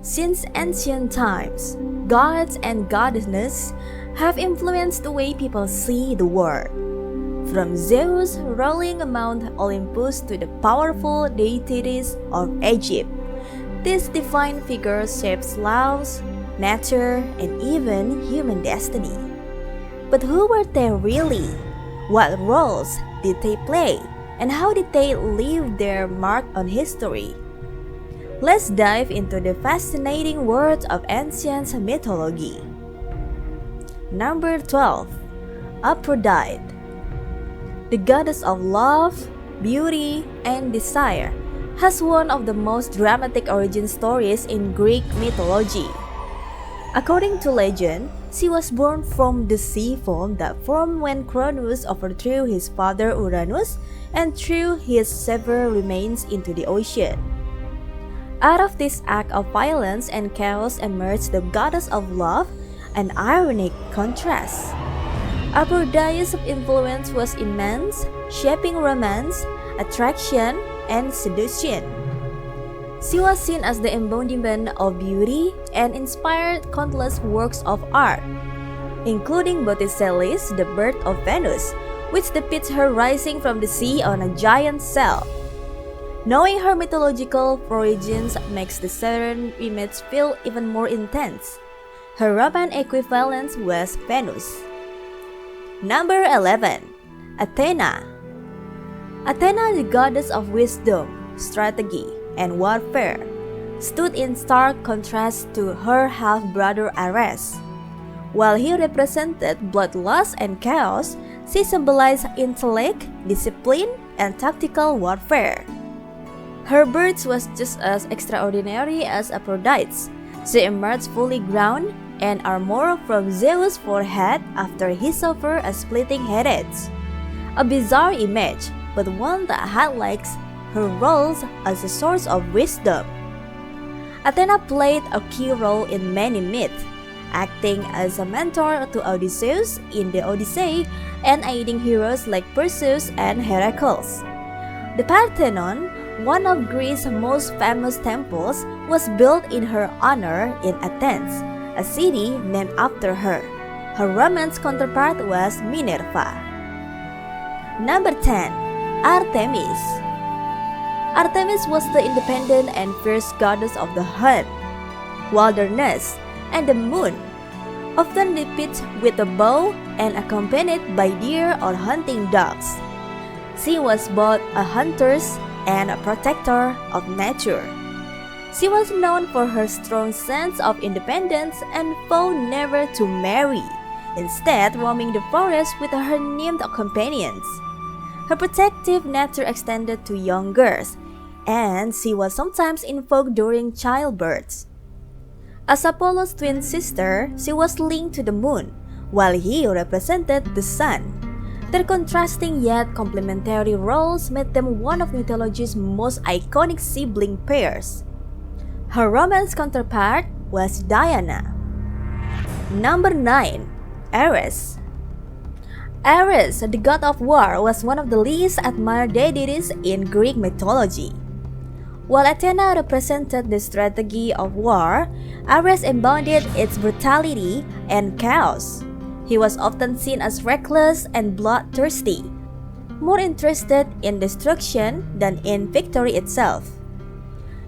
Since ancient times, gods and goddesses have influenced the way people see the world. From Zeus ruling Mount Olympus to the powerful deities of Egypt, these divine figures shaped laws, nature, and even human destiny. But who were they really? What roles did they play? And how did they leave their mark on history? Let's dive into the fascinating world of ancient mythology. Number 12. Aphrodite, the goddess of love, beauty, and desire, has one of the most dramatic origin stories in Greek mythology. According to legend, she was born from the sea foam that formed when Cronus overthrew his father Uranus and threw his severed remains into the ocean. Out of this act of violence and chaos emerged the goddess of love, an ironic contrast. Aphrodite's influence was immense, shaping romance, attraction, and seduction. She was seen as the embodiment of beauty and inspired countless works of art, including Botticelli's The Birth of Venus, which depicts her rising from the sea on a giant sail. Knowing her mythological origins makes the certain image feel even more intense. Her Roman equivalent was Venus. Number 11. Athena. Athena, the goddess of wisdom, strategy, and warfare, stood in stark contrast to her half-brother Ares. While he represented bloodlust and chaos, she symbolized intellect, discipline, and tactical warfare. Her birth was just as extraordinary as Aphrodite's. She emerged fully grown and armor from Zeus' forehead after he suffered a splitting headache. A bizarre image, but one that highlights her roles as a source of wisdom. Athena played a key role in many myths, acting as a mentor to Odysseus in the Odyssey and aiding heroes like Perseus and Heracles. The Parthenon, one of Greece's most famous temples, was built in her honor in Athens, a city named after her. Her Roman counterpart was Minerva. Number 10. Artemis. Artemis was the independent and fierce goddess of the hunt, wilderness, and the moon, often depicted with a bow and accompanied by deer or hunting dogs. She was both a hunter and a protector of nature. She was known for her strong sense of independence and vowed never to marry, instead roaming the forest with her nymph companions. Her protective nature extended to young girls, and she was sometimes invoked during childbirth. As Apollo's twin sister, she was linked to the moon, while he represented the sun. Their contrasting yet complementary roles made them one of mythology's most iconic sibling pairs. Her Roman counterpart was Diana. Number 9. Ares. Ares, the god of war, was one of the least admired deities in Greek mythology. While Athena represented the strategy of war, Ares embodied its brutality and chaos. He was often seen as reckless and bloodthirsty, more interested in destruction than in victory itself.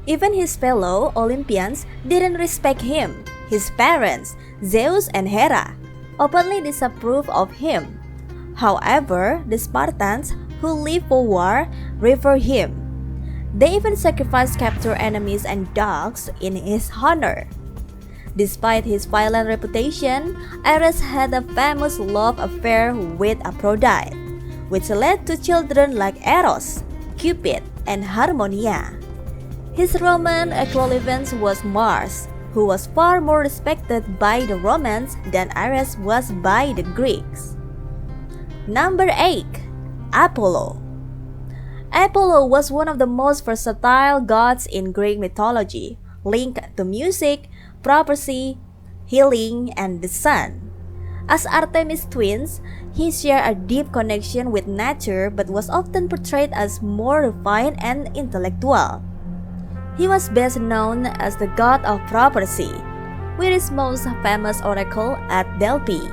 Even his fellow Olympians didn't respect him. His parents, Zeus and Hera, openly disapproved of him. However, the Spartans, who lived for war, revered him. They even sacrificed captured enemies and dogs in his honor. Despite his violent reputation, Ares had a famous love affair with Aphrodite, which led to children like Eros, Cupid, and Harmonia. His Roman equivalent was Mars, who was far more respected by the Romans than Ares was by the Greeks. Number 8. Apollo. Apollo was one of the most versatile gods in Greek mythology, linked to music, prophecy, healing, and the sun. As Artemis twins, he shared a deep connection with nature but was often portrayed as more refined and intellectual. He was best known as the god of prophecy, with his most famous oracle at Delphi.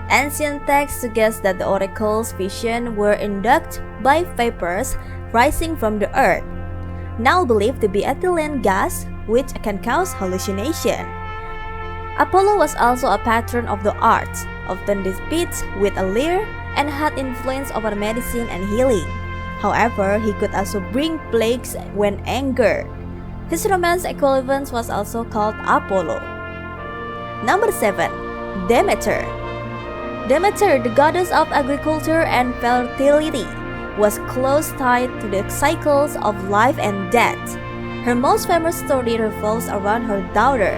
Ancient texts suggest that the oracle's visions were induced by vapors rising from the earth, now believed to be ethylene gas, which can cause hallucination. Apollo was also a patron of the arts, often depicted with a lyre, and had influence over medicine and healing. However, he could also bring plagues when angered. His Roman equivalent was also called Apollo. Number 7. Demeter. Demeter, the goddess of agriculture and fertility, was close tied to the cycles of life and death. Her most famous story revolves around her daughter,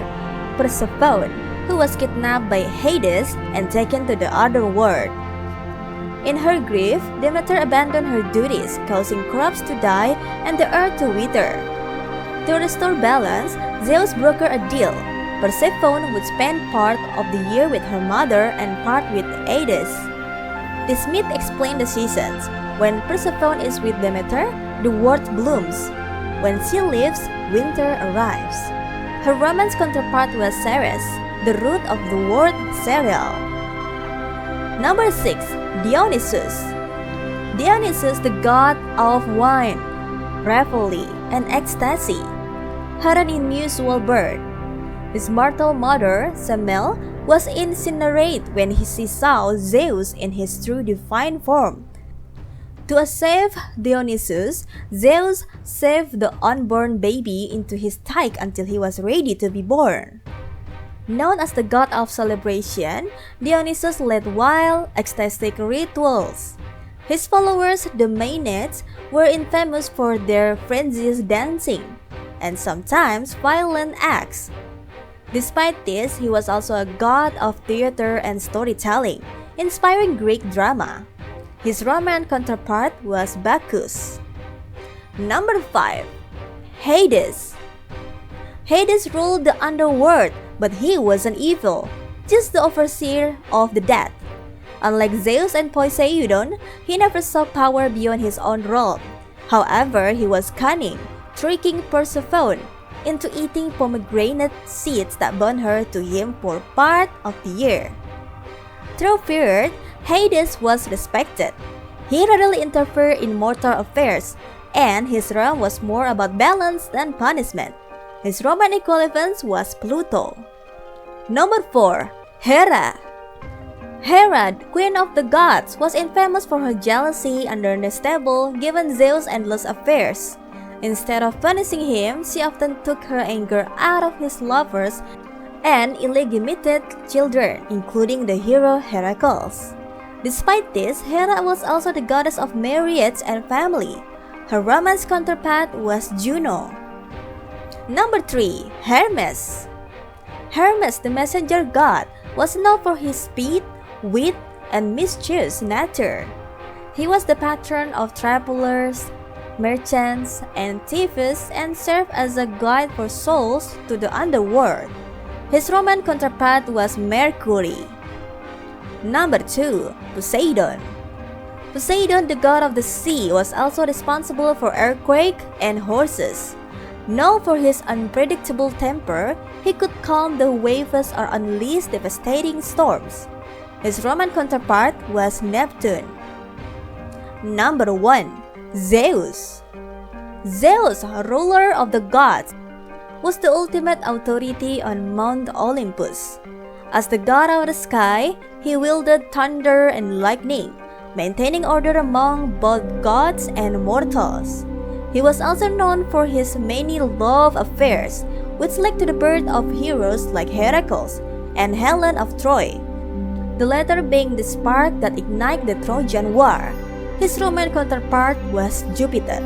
Persephone, who was kidnapped by Hades and taken to the other world. In her grief, Demeter abandoned her duties, causing crops to die and the earth to wither. To restore balance, Zeus brokered a deal. Persephone would spend part of the year with her mother and part with Hades. This myth explains the seasons. When Persephone is with Demeter, the world blooms. When she leaves, winter arrives. Her Roman counterpart was Ceres, the root of the word cereal. Number 6. Dionysus. Dionysus, the god of wine, revelry, and ecstasy, had an unusual birth. His mortal mother, Semele, was incinerated when she saw Zeus in his true divine form. To save Dionysus, Zeus shoved the unborn baby into his stomach until he was ready to be born. Known as the god of celebration, Dionysus led wild, ecstatic rituals. His followers, the Maenads, were infamous for their frenzious dancing and sometimes violent acts. Despite this, he was also a god of theater and storytelling, inspiring Greek drama. His Roman counterpart was Bacchus. Number 5. Hades. Hades ruled the underworld, but he wasn't evil, just the overseer of the dead. Unlike Zeus and Poseidon, he never saw power beyond his own realm. However, he was cunning, tricking Persephone into eating pomegranate seeds that bound her to him for part of the year. Through fear, Hades was respected. He rarely interfered in mortal affairs, and his realm was more about balance than punishment. His Roman equivalent was Pluto. Number 4. Hera. Hera, queen of the gods, was infamous for her jealousy and unstable given Zeus' endless affairs. Instead of punishing him, she often took her anger out of his lovers and illegitimate children, including the hero Heracles. Despite this, Hera was also the goddess of marriage and family. Her Roman counterpart was Juno. Number 3. Hermes. Hermes, the messenger god, was known for his speed, wit, and mischievous nature. He was the patron of travelers, merchants, and thieves, and served as a guide for souls to the underworld. His Roman counterpart was Mercury. Number 2. Poseidon. Poseidon, the god of the sea, was also responsible for earthquakes and horses. Known for his unpredictable temper, he could calm the waves or unleash devastating storms. His Roman counterpart was Neptune. Number 1. Zeus. Zeus, ruler of the gods, was the ultimate authority on Mount Olympus. As the god of the sky, he wielded thunder and lightning, maintaining order among both gods and mortals. He was also known for his many love affairs, which led to the birth of heroes like Heracles and Helen of Troy, the latter being the spark that ignited the Trojan War. His Roman counterpart was Jupiter.